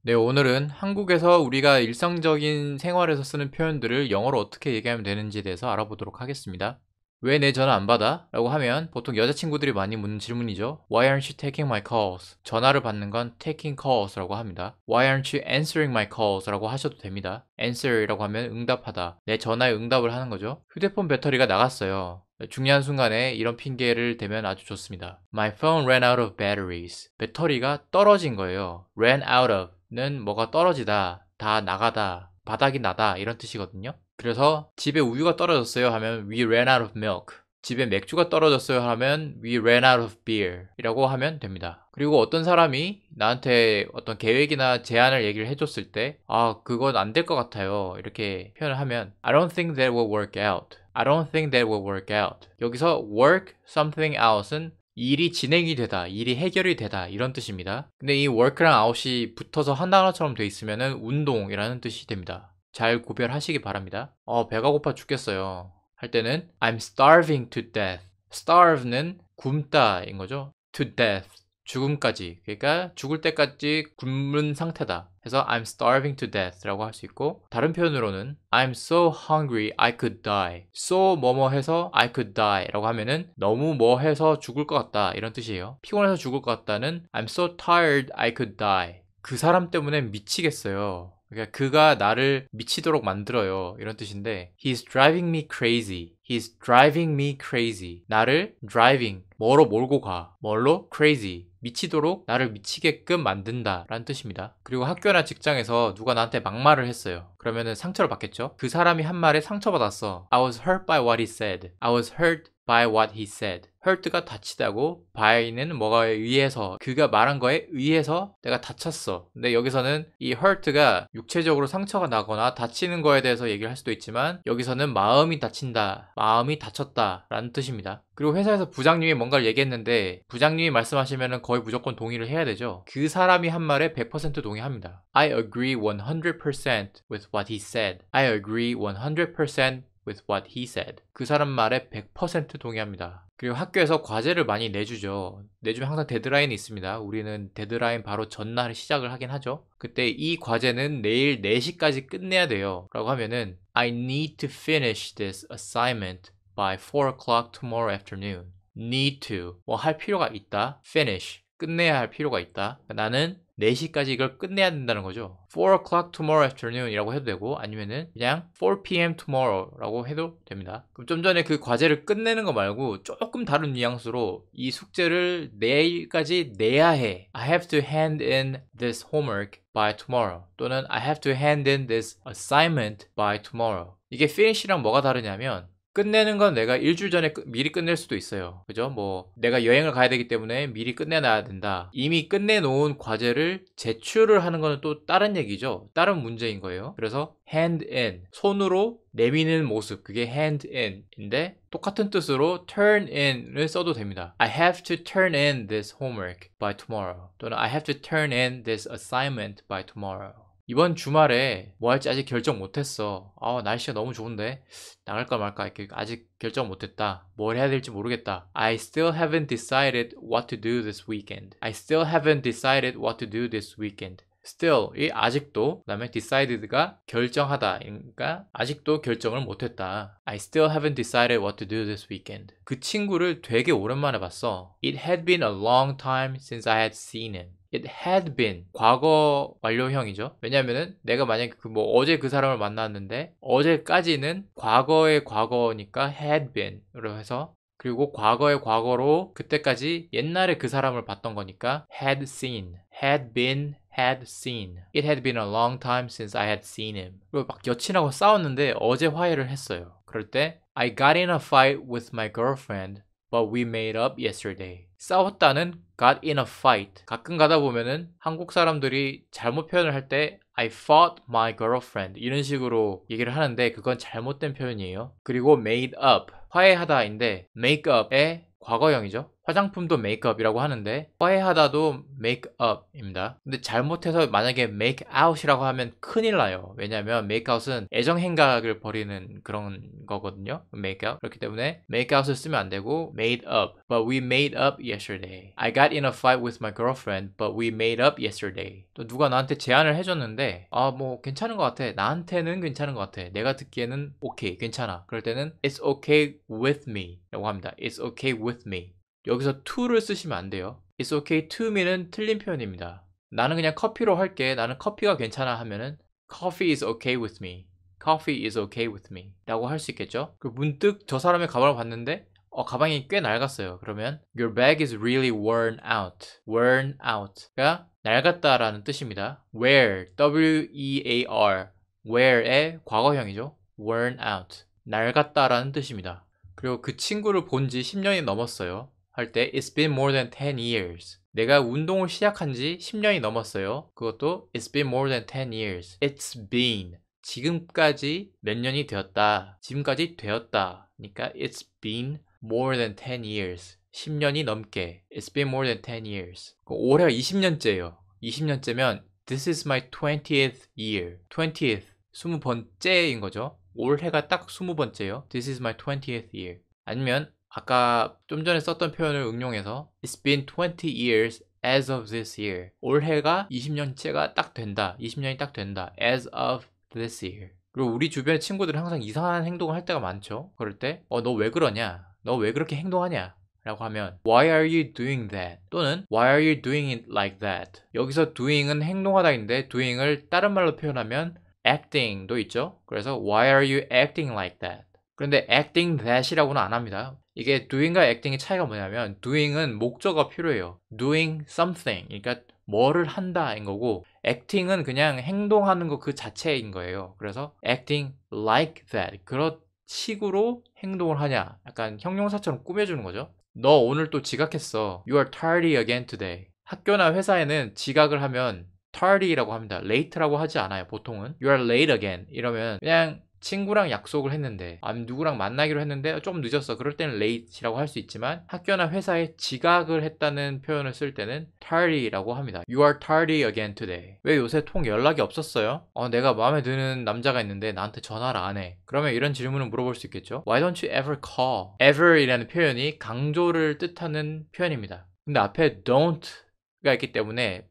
네, 오늘은 한국에서 우리가 일상적인 생활에서 쓰는 표현들을 영어로 어떻게 얘기하면 되는지에 대해서 알아보도록 하겠습니다. 왜 내 전화 안 받아? 라고 하면 보통 여자친구들이 많이 묻는 질문이죠. Why aren't you taking my calls? 전화를 받는 건 taking calls 라고 합니다. Why aren't you answering my calls? 라고 하셔도 됩니다. answer 라고 하면 응답하다. 내 전화에 응답을 하는 거죠. 휴대폰 배터리가 나갔어요. 중요한 순간에 이런 핑계를 대면 아주 좋습니다. My phone ran out of batteries. 배터리가 떨어진 거예요. ran out of 는 뭐가 떨어지다, 다 나가다, 바닥이 나다 이런 뜻이거든요. 그래서 집에 우유가 떨어졌어요 하면 we ran out of milk. 집에 맥주가 떨어졌어요 하면 we ran out of beer 이라고 하면 됩니다. 그리고 어떤 사람이 나한테 어떤 계획이나 제안을 얘기를 해줬을 때 그건 안 될 것 같아요 이렇게 표현을 하면 I don't think that will work out. I don't think that will work out. 여기서 work something out은 일이 진행이 되다, 일이 해결이 되다 이런 뜻입니다. 근데 이 work랑 out이 붙어서 한 단어처럼 돼 있으면은 운동이라는 뜻이 됩니다. 잘 구별하시기 바랍니다. 배가 고파 죽겠어요 할 때는 I'm starving to death. starve는 굶다인 거죠. to death 죽음까지, 그러니까 죽을 때까지 굶는 상태다 해서 I'm starving to death 라고 할 수 있고, 다른 표현으로는 I'm so hungry I could die. so 뭐뭐 해서 I could die 라고 하면은 너무 뭐 해서 죽을 것 같다 이런 뜻이에요. 피곤해서 죽을 것 같다는 I'm so tired I could die. 그 사람 때문에 미치겠어요. 그러니까 그가 나를 미치도록 만들어요 이런 뜻인데 He's driving me crazy. He's driving me crazy. 나를 driving 뭐로 몰고 가, 뭘로? crazy 미치도록 나를 미치게끔 만든다 라는 뜻입니다. 그리고 학교나 직장에서 누가 나한테 막말을 했어요. 그러면은 상처를 받겠죠. 그 사람이 한 말에 상처받았어. I was hurt by what he said. I was hurt by what he said. hurt가 다치다고, by는 뭐가에 의해서, 그가 말한 거에 의해서 내가 다쳤어. 근데 여기서는 이 hurt가 육체적으로 상처가 나거나 다치는 거에 대해서 얘기를 할 수도 있지만 여기서는 마음이 다친다, 마음이 다쳤다 라는 뜻입니다. 그리고 회사에서 부장님이 뭔가를 얘기했는데 부장님이 말씀하시면 거의 무조건 동의를 해야 되죠. 그 사람이 한 말에 100% 동의합니다. I agree 100% with what he said. I agree 100% with what he said. 그 사람 말에 100% 동의합니다. 그리고 학교에서 과제를 많이 내주죠. 내주면 항상 데드라인이 있습니다. 우리는 데드라인 바로 전날 시작을 하긴 하죠. 그때 이 과제는 내일 4시까지 끝내야 돼요 라고 하면은 I need to finish this assignment by 4 o'clock tomorrow afternoon. need to 뭐 할 필요가 있다. finish 끝내야 할 필요가 있다. 나는 4시까지 이걸 끝내야 된다는 거죠. 4 o'clock tomorrow afternoon 이라고 해도 되고 아니면은 그냥 4 p.m. tomorrow 라고 해도 됩니다. 그럼 좀 전에 그 과제를 끝내는 거 말고 조금 다른 뉘앙스로 이 숙제를 내일까지 내야 해. I have to hand in this homework by tomorrow. 또는 I have to hand in this assignment by tomorrow. 이게 finish랑 뭐가 다르냐면 끝내는 건 내가 일주일 전에 미리 끝낼 수도 있어요. 그죠? 뭐 내가 여행을 가야 되기 때문에 미리 끝내놔야 된다. 이미 끝내놓은 과제를 제출을 하는 건 또 다른 얘기죠. 다른 문제인 거예요. 그래서 hand in, 손으로 내미는 모습, 그게 hand in인데 똑같은 뜻으로 turn in을 써도 됩니다. I have to turn in this homework by tomorrow. 또는 I have to turn in this assignment by tomorrow. 이번 주말에 뭐 할지 아직 결정 못했어. 날씨가 너무 좋은데 나갈까 말까 이렇게 아직 결정 못했다. 뭘 해야 될지 모르겠다. I still haven't decided what to do this weekend. I still haven't decided what to do this weekend. still 이 아직도, 그다음에 decided가 결정하다, 그러니까 아직도 결정을 못했다. I still haven't decided what to do this weekend. 그 친구를 되게 오랜만에 봤어. It had been a long time since I had seen him. It had been 과거 완료형이죠. 왜냐면은 내가 만약에 어제 그 사람을 만났는데 어제까지는 과거의 과거니까 had been으로 해서, 그리고 과거의 과거로 그때까지 옛날에 그 사람을 봤던 거니까 had seen, had been, had seen. It had been a long time since I had seen him. 그리고 막 여친하고 싸웠는데 어제 화해를 했어요. 그럴 때 I got in a fight with my girlfriend, but we made up yesterday. 싸웠다는 got in a fight. 가끔 가다 보면은 한국 사람들이 잘못 표현을 할 때 I fought my girlfriend 이런 식으로 얘기를 하는데 그건 잘못된 표현이에요. 그리고 made up, 화해하다인데 make up의 과거형이죠. 화장품도 메이크업이라고 하는데 화해하다도 메이크업입니다. 근데 잘못해서 만약에 메이크아웃이라고 하면 큰일 나요. 왜냐면 메이크아웃은 애정 행각을 벌이는 그런 거거든요. 메이크아웃. 그렇기 때문에 메이크아웃을 쓰면 안 되고 made up. But we made up yesterday. I got in a fight with my girlfriend, but we made up yesterday. 또 누가 나한테 제안을 해줬는데 뭐 괜찮은 것 같아. 나한테는 괜찮은 것 같아. 내가 듣기에는 오케이, 괜찮아. 그럴 때는 it's okay with me 라고 합니다. It's okay with me. 여기서 to를 쓰시면 안 돼요. It's okay to me는 틀린 표현입니다. 나는 그냥 커피로 할게. 나는 커피가 괜찮아 하면은 Coffee is okay with me. Coffee is okay with me 라고 할 수 있겠죠. 문득 저 사람의 가방을 봤는데 가방이 꽤 낡았어요. 그러면 Your bag is really worn out. Worn out가 낡았다 라는 뜻입니다. Wear, W-E-A-R wear의 과거형이죠. Worn out, 낡았다 라는 뜻입니다. 그리고 그 친구를 본 지 10년이 넘었어요 할 때 It's been more than 10 years. 내가 운동을 시작한 지 10년이 넘었어요. 그것도 It's been more than 10 years. It's been 지금까지 몇 년이 되었다. 지금까지 되었다. 그러니까 It's been more than 10 years. 10년이 넘게. It's been more than 10 years. 올해가 20년째예요. 20년째면 This is my 20th year. 20th 20번째인 거죠. 올해가 딱 20번째예요. This is my 20th year. 아니면 아까 좀 전에 썼던 표현을 응용해서 It's been 20 years as of this year. 올해가 20년째가 딱 된다. 20년이 딱 된다. As of this year. 그리고 우리 주변의 친구들은 항상 이상한 행동을 할 때가 많죠. 그럴 때 너 왜 그러냐? 너 왜 그렇게 행동하냐? 라고 하면 Why are you doing that? 또는 Why are you doing it like that? 여기서 doing은 행동하다인데 doing을 다른 말로 표현하면 acting도 있죠. 그래서 Why are you acting like that? 그런데 acting that이라고는 안 합니다. 이게 doing과 acting의 차이가 뭐냐면 doing은 목적어가 필요해요. doing something, 그러니까 뭐를 한다인 거고 acting은 그냥 행동하는 거 그 자체인 거예요. 그래서 acting like that, 그런 식으로 행동을 하냐, 약간 형용사처럼 꾸며주는 거죠. 너 오늘 또 지각했어. You are tardy again today. 학교나 회사에는 지각을 하면 tardy라고 합니다. late라고 하지 않아요. 보통은 You are late again 이러면 그냥 친구랑 약속을 했는데 누구랑 만나기로 했는데 좀 늦었어. 그럴 때는 late이라고 할 수 있지만 학교나 회사에 지각을 했다는 표현을 쓸 때는 tardy라고 합니다. You are tardy again today. 왜 요새 통 연락이 없었어요? 내가 마음에 드는 남자가 있는데 나한테 전화를 안 해. 그러면 이런 질문을 물어볼 수 있겠죠. Why don't you ever call? ever이라는 표현이 강조를 뜻하는 표현입니다. 근데 앞에 don't가 있기 때문에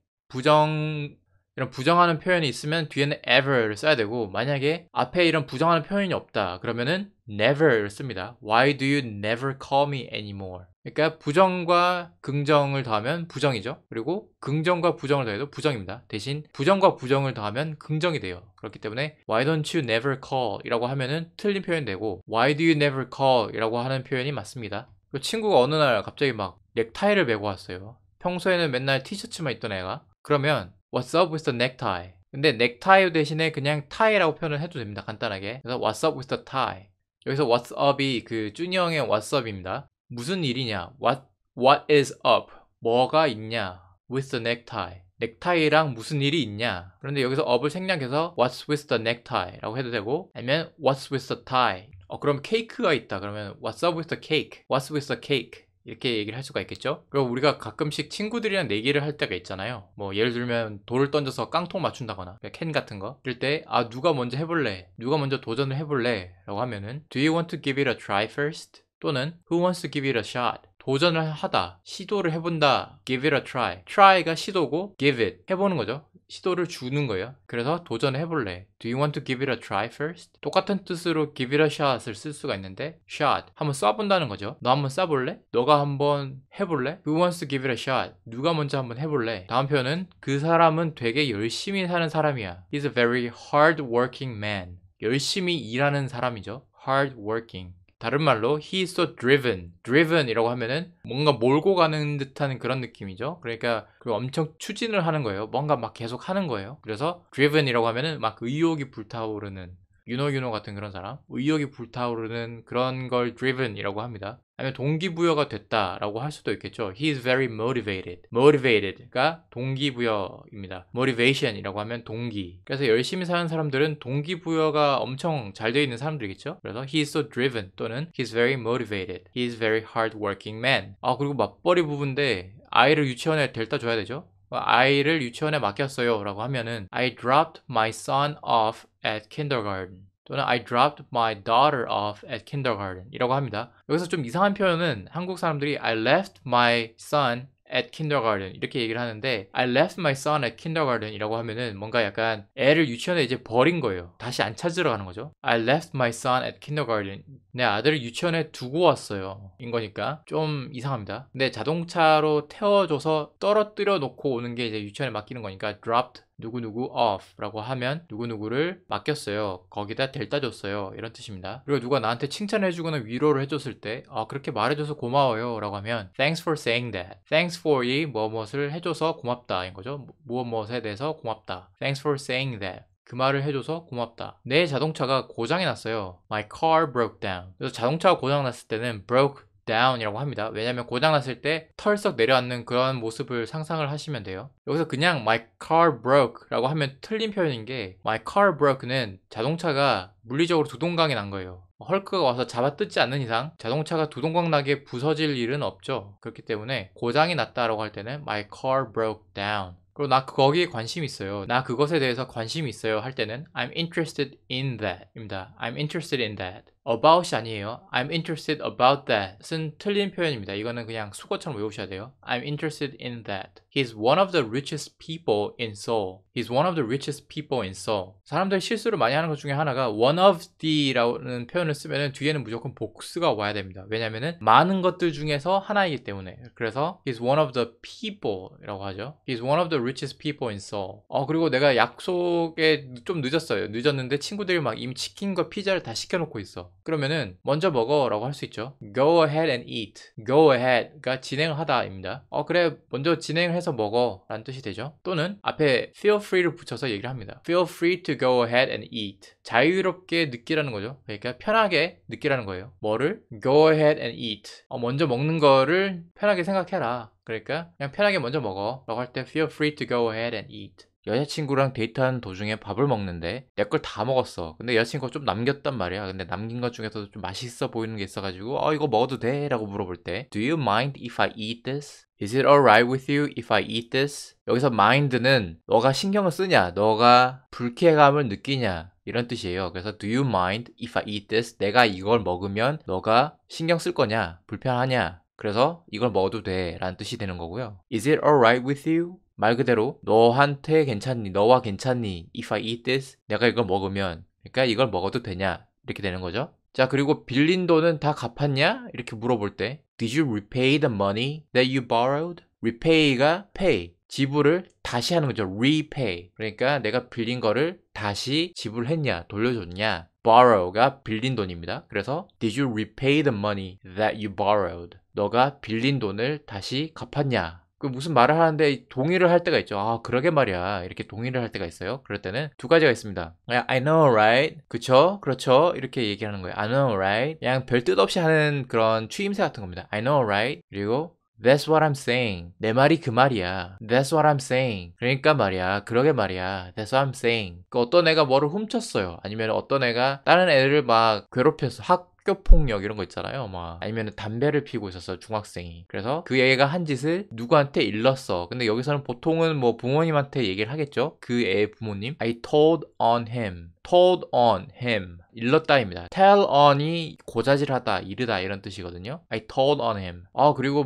이런 부정하는 표현이 있으면 뒤에는 ever를 써야 되고, 만약에 앞에 이런 부정하는 표현이 없다 그러면은 never를 씁니다. Why do you never call me anymore? 그러니까 부정과 긍정을 더하면 부정이죠. 그리고 긍정과 부정을 더해도 부정입니다. 대신 부정과 부정을 더하면 긍정이 돼요. 그렇기 때문에 Why don't you never call? 이라고 하면은 틀린 표현이 되고 Why do you never call? 이라고 하는 표현이 맞습니다. 친구가 어느 날 갑자기 막 넥타이를 메고 왔어요. 평소에는 맨날 티셔츠만 입던 애가. 그러면 What's up with the necktie? 근데 넥타이 대신에 그냥 tie라고 표현을 해도 됩니다. 간단하게. 그래서 What's up with the tie? 여기서 What's up이 그 준이 형의 What's up입니다. 무슨 일이냐? What is up? 뭐가 있냐? With the necktie. 넥타이랑 무슨 일이 있냐? 그런데 여기서 up을 생략해서 What's with the necktie? 라고 해도 되고, 아니면 What's with the tie? 그럼 케이크가 있다. 그러면 What's up with the cake? What's with the cake? 이렇게 얘기를 할 수가 있겠죠. 그리고 우리가 가끔씩 친구들이랑 내기를 할 때가 있잖아요. 예를 들면 돌을 던져서 깡통 맞춘다거나 캔 같은 거. 그럴 때 누가 먼저 해볼래? 누가 먼저 도전을 해볼래? 라고 하면은 Do you want to give it a try first? 또는 Who wants to give it a shot? 도전을 하다, 시도를 해본다, give it a try. try가 시도고 give it, 해보는 거죠. 시도를 주는 거예요. 그래서 도전을 해볼래. Do you want to give it a try first? 똑같은 뜻으로 give it a shot을 쓸 수가 있는데 shot, 한번 쏴본다는 거죠. 너 한번 쏴볼래? 너가 한번 해볼래? Who wants to give it a shot? 누가 먼저 한번 해볼래? 다음 표현은 그 사람은 되게 열심히 사는 사람이야. He's a very hard working man. 열심히 일하는 사람이죠. hard working. 다른 말로 he is so driven. driven이라고 하면은 뭔가 몰고 가는 듯한 그런 느낌이죠. 그러니까 엄청 추진을 하는 거예요. 뭔가 막 계속 하는 거예요. 그래서 driven이라고 하면은 막 의욕이 불타오르는 유노 같은 그런 사람, 의욕이 불타오르는 그런 걸 driven이라고 합니다. 아니면 동기부여가 됐다라고 할 수도 있겠죠. He is very motivated. motivated가 동기부여입니다. motivation이라고 하면 동기. 그래서 열심히 사는 사람들은 동기부여가 엄청 잘 되어 있는 사람들이겠죠. 그래서 he is so driven 또는 he is very motivated. He is very hardworking man. 그리고 맞벌이 부부인데 아이를 유치원에 데려다 줘야 되죠. 아이를 유치원에 맡겼어요 라고 하면은 I dropped my son off at kindergarten 또는 I dropped my daughter off at kindergarten 이라고 합니다. 여기서 좀 이상한 표현은 한국 사람들이 I left my son at kindergarten 이렇게 얘기를 하는데 I left my son at kindergarten 이라고 하면은 뭔가 약간 애를 유치원에 이제 버린 거예요. 다시 안 찾으러 가는 거죠. I left my son at kindergarten 내 아들을 유치원에 두고 왔어요 인 거니까 좀 이상합니다. 근데 자동차로 태워줘서 떨어뜨려 놓고 오는 게 이제 유치원에 맡기는 거니까 dropped 누구누구 off 라고 하면 누구누구를 맡겼어요. 거기다 데려다 줬어요. 이런 뜻입니다. 그리고 누가 나한테 칭찬해주거나 위로를 해줬을 때 그렇게 말해줘서 고마워요 라고 하면 Thanks for saying that. Thanks for이 무엇을 해줘서 고맙다 인 거죠. 무엇에 대해서 고맙다. Thanks for saying that. 그 말을 해줘서 고맙다. 내 자동차가 고장이 났어요. My car broke down. 그래서 자동차가 고장 났을 때는 broke down이라고 합니다. 왜냐하면 고장났을 때 털썩 내려앉는 그런 모습을 상상을 하시면 돼요. 여기서 그냥 my car broke 라고 하면 틀린 표현인 게 my car broke는 자동차가 물리적으로 두동강이 난 거예요. 헐크가 와서 잡아뜯지 않는 이상 자동차가 두동강 나게 부서질 일은 없죠. 그렇기 때문에 고장이 났다라고 할 때는 my car broke down. 그리고 나 거기에 관심이 있어요. 나 그것에 대해서 관심이 있어요 할 때는 I'm interested in that 입니다. I'm interested in that. about이 아니에요. I'm interested about that은 틀린 표현입니다. 이거는 그냥 수거처럼 외우셔야 돼요. I'm interested in that. He's one of the richest people in Seoul. He's one of the richest people in Seoul. 사람들이 실수를 많이 하는 것 중에 하나가 one of the라는 표현을 쓰면 뒤에는 무조건 복수가 와야 됩니다. 왜냐면은 많은 것들 중에서 하나이기 때문에. 그래서 he's one of the people이라고 하죠. He's one of the richest people in Seoul. 그리고 내가 약속에 좀 늦었어요. 늦었는데 친구들이 막 이미 치킨과 피자를 다 시켜놓고 있어. 그러면은 먼저 먹어 라고 할 수 있죠. Go ahead and eat. Go ahead가 진행을 하다 입니다. 그래 먼저 진행을 해서 먹어 라는 뜻이 되죠. 또는 앞에 feel free를 붙여서 얘기를 합니다. Feel free to go ahead and eat. 자유롭게 느끼라는 거죠. 그러니까 편하게 느끼라는 거예요. 뭐를? Go ahead and eat. 먼저 먹는 거를 편하게 생각해라. 그러니까 그냥 편하게 먼저 먹어 라고 할 때 feel free to go ahead and eat. 여자친구랑 데이트하는 도중에 밥을 먹는데 내 걸 다 먹었어. 근데 여자친구가 좀 남겼단 말이야. 근데 남긴 것 중에서도 좀 맛있어 보이는 게 있어가지고 이거 먹어도 돼? 라고 물어볼 때 Do you mind if I eat this? Is it alright with you if I eat this? 여기서 mind는 너가 신경을 쓰냐? 너가 불쾌감을 느끼냐? 이런 뜻이에요. 그래서 Do you mind if I eat this? 내가 이걸 먹으면 너가 신경 쓸 거냐? 불편하냐? 그래서 이걸 먹어도 돼 라는 뜻이 되는 거고요. Is it alright with you? 말 그대로 너한테 괜찮니? 너와 괜찮니? If I eat this? 내가 이걸 먹으면 그러니까 이걸 먹어도 되냐? 이렇게 되는 거죠. 자 그리고 빌린 돈은 다 갚았냐? 이렇게 물어볼 때 Did you repay the money that you borrowed? repay가 pay 지불을 다시 하는 거죠. repay 그러니까 내가 빌린 거를 다시 지불했냐? 돌려줬냐? borrow가 빌린 돈입니다. 그래서 Did you repay the money that you borrowed? 너가 빌린 돈을 다시 갚았냐? 무슨 말을 하는데 동의를 할 때가 있죠. 그러게 말이야. 이렇게 동의를 할 때가 있어요. 그럴 때는 두 가지가 있습니다. I know, right? 그쵸? 그렇죠? 이렇게 얘기하는 거예요. I know, right? 그냥 별 뜻 없이 하는 그런 추임새 같은 겁니다. I know, right? 그리고 That's what I'm saying. 내 말이 그 말이야. That's what I'm saying. 그러니까 말이야. 그러게 말이야. That's what I'm saying. 어떤 애가 뭐를 훔쳤어요. 아니면 어떤 애가 다른 애를 막 괴롭혔어. 학교 폭력 이런 거 있잖아요. 아니면 담배를 피우고 있었어 중학생이. 그래서 그 애가 한 짓을 누구한테 일렀어. 근데 여기서는 보통은 부모님한테 얘기를 하겠죠. 그 애의 부모님. I told on him. told on him. 일렀다입니다. tell on이 고자질하다, 이르다 이런 뜻이거든요. I told on him. 그리고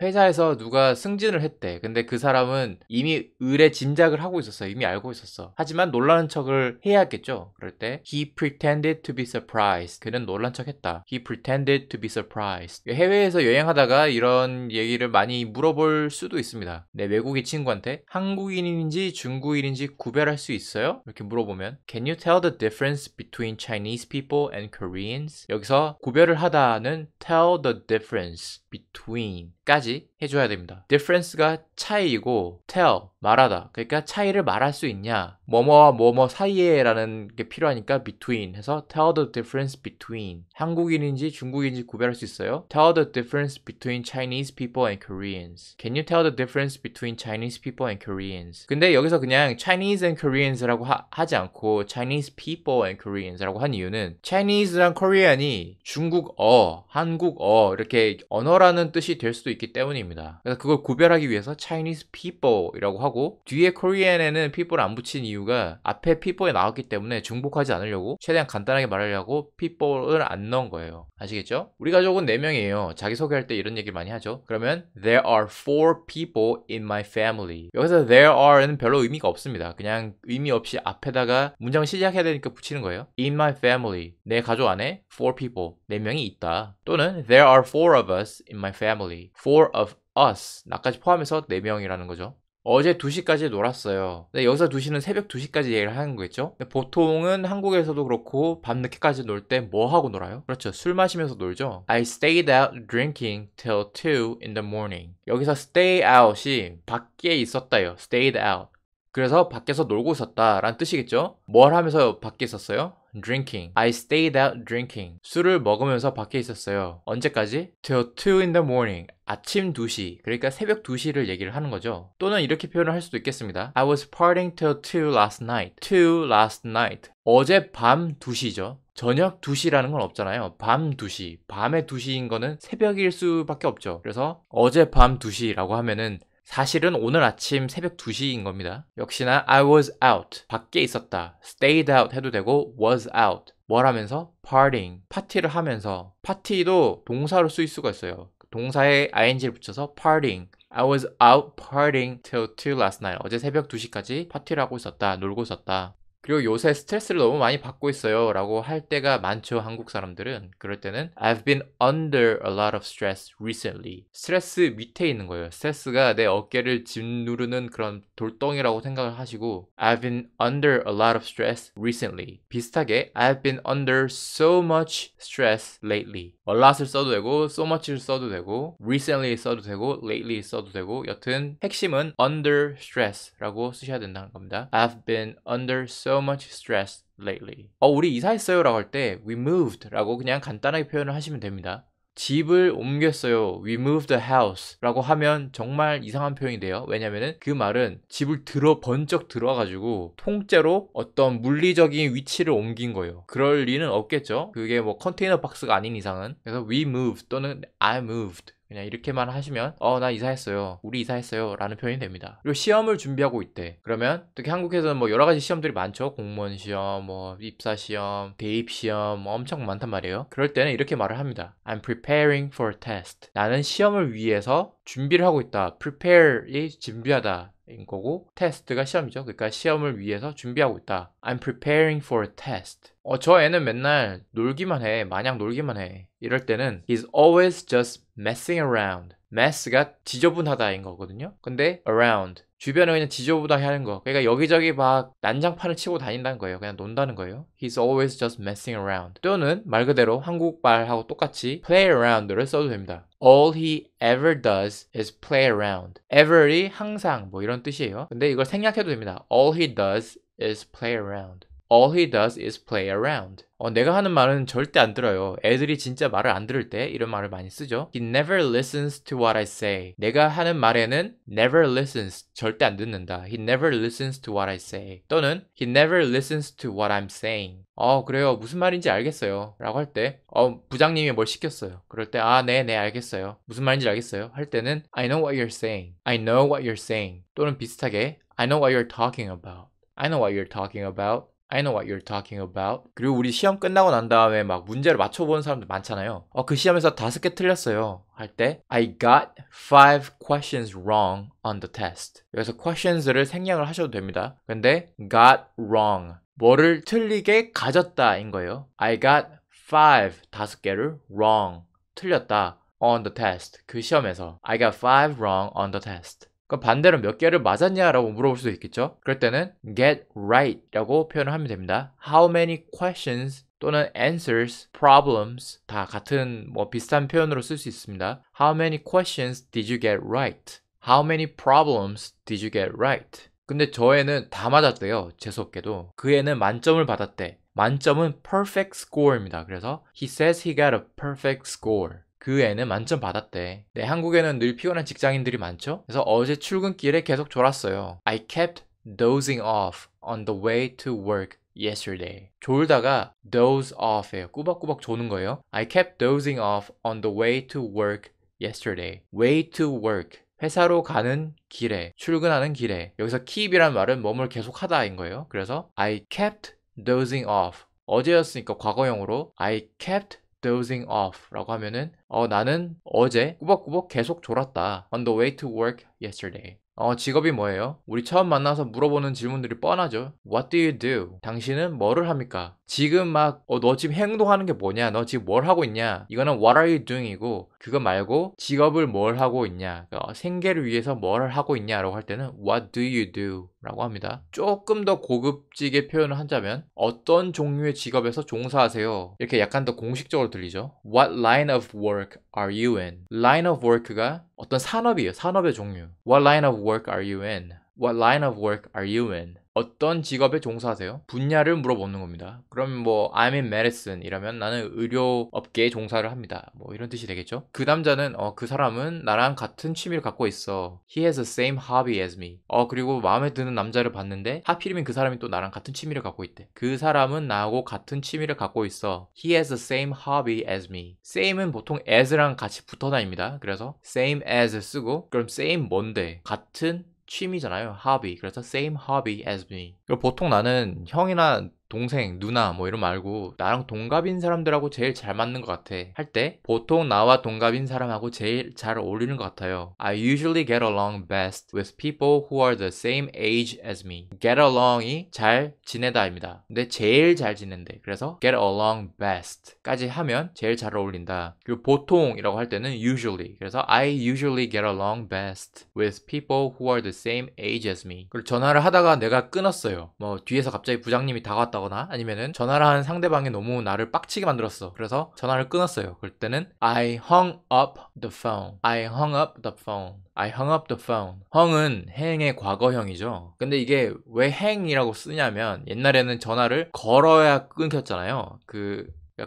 회사에서 누가 승진을 했대. 근데 그 사람은 이미 의뢰 짐작을 하고 있었어요. 이미 알고 있었어. 하지만 놀라는 척을 해야겠죠. 그럴 때 he pretended to be surprised. 그는 놀란 척했다. He pretended to be surprised. 해외에서 여행하다가 이런 얘기를 많이 물어볼 수도 있습니다. 내 외국인 친구한테 한국인인지 중국인인지 구별할 수 있어요? 이렇게 물어보면 Can you tell the difference between Chinese people and Koreans? 여기서 구별을 하다는 tell the difference between 까지 해줘야 됩니다. difference가 차이이고 tell 말하다. 그러니까 차이를 말할 수 있냐. 뭐뭐와 뭐뭐 사이에 라는 게 필요하니까 between 해서 tell the difference between. 한국인인지 중국인인지 구별할 수 있어요. tell the difference between Chinese people and Koreans. Can you tell the difference between Chinese people and Koreans? 근데 여기서 그냥 Chinese and Koreans라고 하지 않고 Chinese people and Koreans라고 한 이유는 Chinese랑 Korean이 중국어, 한국어 이렇게 언어라는 뜻이 될 수도 있기 때문입니다. 그래서 그걸 구별하기 위해서 Chinese people이라고 하고 뒤에 Korean에는 people를 안 붙인 이유가 앞에 people에 나왔기 때문에 중복하지 않으려고 최대한 간단하게 말하려고 people을 안 넣은 거예요. 아시겠죠? 우리 가족은 4명이에요. 자기소개할 때 이런 얘기를 많이 하죠. 그러면 There are 4 people in my family. 여기서 there are는 별로 의미가 없습니다. 그냥 의미 없이 앞에다가 문장을 시작해야 되니까 붙이는 거예요. In my family. 내 가족 안에 4 people. 4명이 있다. 또는 There are 4 of us in my family. 4 of us. 나까지 포함해서 4명이라는 거죠. 어제 2시까지 놀았어요. 근데 여기서 2시는 새벽 2시까지 얘기를 하는 거겠죠? 보통은 한국에서도 그렇고 밤늦게까지 놀 때 뭐 하고 놀아요? 그렇죠. 술 마시면서 놀죠. I stayed out drinking till 2 in the morning. 여기서 stay out이 밖에 있었다요. stayed out. 그래서 밖에서 놀고 있었다 라는 뜻이겠죠? 뭘 하면서 밖에 있었어요? drinking. I stayed out drinking. 술을 먹으면서 밖에 있었어요. 언제까지? till 2 in the morning. 아침 2시. 그러니까 새벽 2시를 얘기를 하는 거죠. 또는 이렇게 표현을 할 수도 있겠습니다. I was partying till 2 last night. 2 last night. 어제 밤 2시죠. 저녁 2시라는 건 없잖아요. 밤 2시. 밤의 2시인 거는 새벽일 수밖에 없죠. 그래서 어제 밤 2시라고 하면은 사실은 오늘 아침 새벽 2시인 겁니다. 역시나 I was out. 밖에 있었다. stayed out 해도 되고 was out. 뭘 하면서? partying. 파티를 하면서. 파티도 동사로 쓰일 수가 있어요. 동사에 ing를 붙여서 partying. I was out partying till 2 last night. 어제 새벽 2시까지 파티를 하고 있었다. 놀고 있었다. 그리고 요새 스트레스를 너무 많이 받고 있어요 라고 할 때가 많죠. 한국 사람들은. 그럴 때는 I've been under a lot of stress recently. 스트레스 밑에 있는 거예요. 스트레스가 내 어깨를 짓누르는 그런 돌덩이라고 생각을 하시고 I've been under a lot of stress recently. 비슷하게 I've been under so much stress lately. a lot을 써도 되고 so much를 써도 되고 recently 써도 되고 lately 써도 되고 여튼 핵심은 under stress라고 쓰셔야 된다는 겁니다. I've been under so much stress lately. 우리 이사했어요 라고 할 때 we moved 라고 그냥 간단하게 표현을 하시면 됩니다. 집을 옮겼어요. We moved the house 라고 하면 정말 이상한 표현이 돼요. 왜냐면은 그 말은 집을 번쩍 들어가지고 통째로 어떤 물리적인 위치를 옮긴 거예요. 그럴 리는 없겠죠. 그게 뭐 컨테이너 박스가 아닌 이상은. 그래서 we moved 또는 I moved. 그냥 이렇게만 하시면 나 이사했어요. 우리 이사했어요. 라는 표현이 됩니다. 그리고 시험을 준비하고 있대. 그러면 특히 한국에서는 뭐 여러 가지 시험들이 많죠. 공무원 시험, 뭐 입사 시험, 대입 시험 엄청 많단 말이에요. 그럴 때는 이렇게 말을 합니다. I'm preparing for a test. 나는 시험을 위해서 준비를 하고 있다. prepare이 준비하다. 인 거고 테스트가 시험이죠. 그러니까 시험을 위해서 준비하고 있다. I'm preparing for a test. 저 애는 맨날 놀기만 해. 마냥 놀기만 해. 이럴 때는 He's always just messing around. mess가 지저분하다인 거거든요. 근데 around 주변을 그냥 지저분하게 하는 거. 그러니까 여기저기 막 난장판을 치고 다닌다는 거예요. 그냥 논다는 거예요. He's always just messing around. 또는 말 그대로 한국말하고 똑같이 play around를 써도 됩니다. All he ever does is play around. ever이 항상 뭐 이런 뜻이에요. 근데 이걸 생략해도 됩니다. All he does is play around. All he does is play around. 내가 하는 말은 절대 안 들어요. 애들이 진짜 말을 안 들을 때 이런 말을 많이 쓰죠. He never listens to what I say. 내가 하는 말에는 never listens. 절대 안 듣는다. He never listens to what I say. 또는 He never listens to what I'm saying. 그래요. 무슨 말인지 알겠어요. 라고 할 때 부장님이 뭘 시켰어요. 그럴 때 네 알겠어요. 무슨 말인지 알겠어요. 할 때는 I know what you're saying. I know what you're saying. 또는 비슷하게 I know what you're talking about. I know what you're talking about. I know what you're talking about. 그리고 우리 시험 끝나고 난 다음에 막 문제를 맞춰보는 사람들 많잖아요. 그 시험에서 5개 틀렸어요. 할 때 I got 5 questions wrong on the test. 여기서 questions를 생략을 하셔도 됩니다. 근데 got wrong. 뭐를 틀리게 가졌다인 거예요. I got 5개를 wrong. 틀렸다. on the test. 그 시험에서 I got 5 wrong on the test. 그럼 반대로 몇 개를 맞았냐라고 물어볼 수도 있겠죠. 그럴 때는 get right 라고 표현을 하면 됩니다. How many questions 또는 answers, problems 다 같은 뭐 비슷한 표현으로 쓸 수 있습니다. How many questions did you get right? How many problems did you get right? 근데 저 애는 다 맞았대요. 재수없게도. 그 애는 만점을 받았대. 만점은 perfect score입니다. 그래서 he says he got a perfect score. 그 애는 만점 받았대. 네, 한국에는 늘 피곤한 직장인들이 많죠? 그래서 어제 출근길에 계속 졸았어요. I kept dozing off on the way to work yesterday. 졸다가 doze off예요. 꾸벅꾸벅 조는 거예요. I kept dozing off on the way to work yesterday. way to work. 회사로 가는 길에, 출근하는 길에. 여기서 keep이란 말은 뭐뭘 계속하다인 거예요. 그래서 I kept dozing off. 어제였으니까 과거형으로 I kept dozing off 라고 하면은 나는 어제 꾸벅꾸벅 계속 졸았다. On the way to work yesterday. 직업이 뭐예요? 우리 처음 만나서 물어보는 질문들이 뻔하죠. What do you do? 당신은 뭐를 합니까? 지금 막 너 지금 행동하는 게 뭐냐? 너 지금 뭘 하고 있냐? 이거는 what are you doing이고 그거 말고 직업을 뭘 하고 있냐? 생계를 위해서 뭘 하고 있냐라고 할 때는 what do you do? 라고 합니다. 조금 더 고급지게 표현을 하자면 어떤 종류의 직업에서 종사하세요? 이렇게 약간 더 공식적으로 들리죠. What line of work are you in? line of work가 어떤 산업이에요. 산업의 종류. What line of work are you in? What line of work are you in? 어떤 직업에 종사하세요? 분야를 물어보는 겁니다. 그럼 뭐 I'm in medicine 이러면 나는 의료업계에 종사를 합니다. 뭐 이런 뜻이 되겠죠? 그 남자는 그 사람은 나랑 같은 취미를 갖고 있어. He has the same hobby as me. 그리고 마음에 드는 남자를 봤는데 하필이면 그 사람이 또 나랑 같은 취미를 갖고 있대. 그 사람은 나하고 같은 취미를 갖고 있어. He has the same hobby as me. same은 보통 as랑 같이 붙어 다닙니다. 그래서 same as 쓰고 그럼 same 뭔데? 같은 취미잖아요. hobby. 그래서 same hobby as me. 보통 나는 형이나 동생, 누나 뭐 이런 말고 나랑 동갑인 사람들하고 제일 잘 맞는 것 같아 할 때 보통 나와 동갑인 사람하고 제일 잘 어울리는 것 같아요. I usually get along best with people who are the same age as me. get along이 잘 지내다입니다. 근데 제일 잘 지낸대. 그래서 get along best 까지 하면 제일 잘 어울린다. 그리고 보통이라고 할 때는 usually. 그래서 I usually get along best with people who are the same age as me. 그리고 전화를 하다가 내가 끊었어요. 뭐 뒤에서 갑자기 부장님이 다가왔다 거나 아니면은 전화를 하는 상대방이 너무 나를 빡치게 만들었어. 그래서 전화를 끊었어요. 그럴 때는 I hung up the phone. I hung up the phone. I hung up the phone. hung은 행의 과거형이죠. 근데 이게 왜 행이라고 쓰냐면 옛날에는 전화를 걸어야 끊겼잖아요.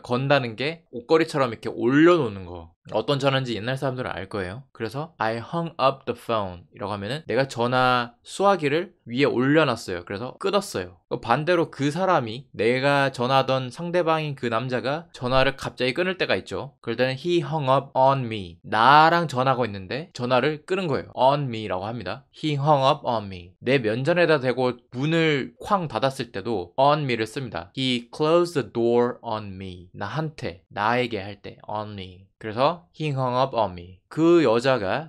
건다는 게 옷걸이처럼 이렇게 올려놓는 거. 어떤 전화인지 옛날 사람들은 알 거예요. 그래서 I hung up the phone 이라고 하면은 내가 전화 수화기를 위에 올려놨어요. 그래서 끊었어요. 반대로 그 사람이 내가 전화하던 상대방인 그 남자가 전화를 갑자기 끊을 때가 있죠. 그럴 때는 he hung up on me. 나랑 전화하고 있는데 전화를 끊은 거예요. on me라고 합니다. He hung up on me. 내 면전에다 대고 문을 쾅 닫았을 때도 on me를 씁니다. He closed the door on me. 나에게 할 때 on me. 그래서 he hung up on me.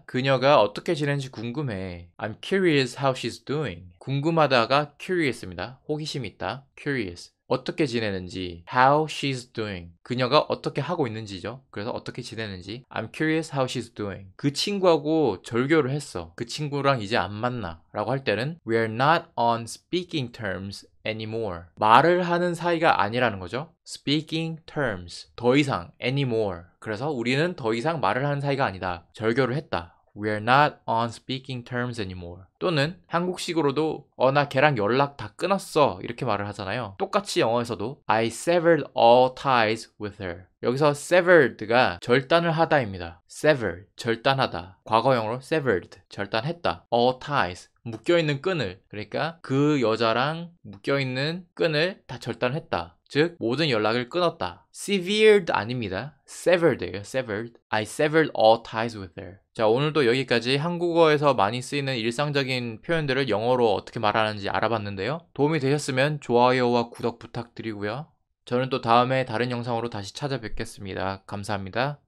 그녀가 어떻게 지내는지 궁금해. I'm curious how she's doing. 궁금하다가 curious입니다. 호기심이 있다. curious. 어떻게 지내는지 how she's doing. 그녀가 어떻게 하고 있는지죠. 그래서 어떻게 지내는지 I'm curious how she's doing. 그 친구하고 절교를 했어. 그 친구랑 이제 안 만나 라고 할 때는 We're not on speaking terms anymore. 말을 하는 사이가 아니라는 거죠. Speaking terms. 더 이상 anymore. 그래서 우리는 더 이상 말을 하는 사이가 아니다. 절교를 했다. We're not on speaking terms anymore. 또는 한국식으로도 나 걔랑 연락 다 끊었어 이렇게 말을 하잖아요. 똑같이 영어에서도 I severed all ties with her. 여기서 severed가 절단을 하다입니다. severed, 절단하다. 과거형으로 severed, 절단했다. all ties, 묶여있는 끈을. 그러니까 그 여자랑 묶여있는 끈을 다 절단했다. 즉 모든 연락을 끊었다. severed 아닙니다. severed예요. severed. I severed all ties with her. 자, 오늘도 여기까지 한국어에서 많이 쓰이는 일상적인 표현들을 영어로 어떻게 말하는지 알아봤는데요. 도움이 되셨으면 좋아요와 구독 부탁드리고요. 저는 또 다음에 다른 영상으로 다시 찾아뵙겠습니다. 감사합니다.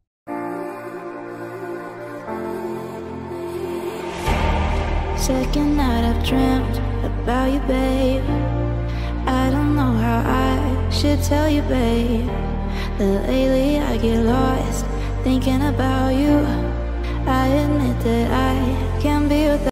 Second night I've dreamt about you, babe. I don't know how I should tell you, babe, that lately I get lost thinking about you. I admit that I can't be without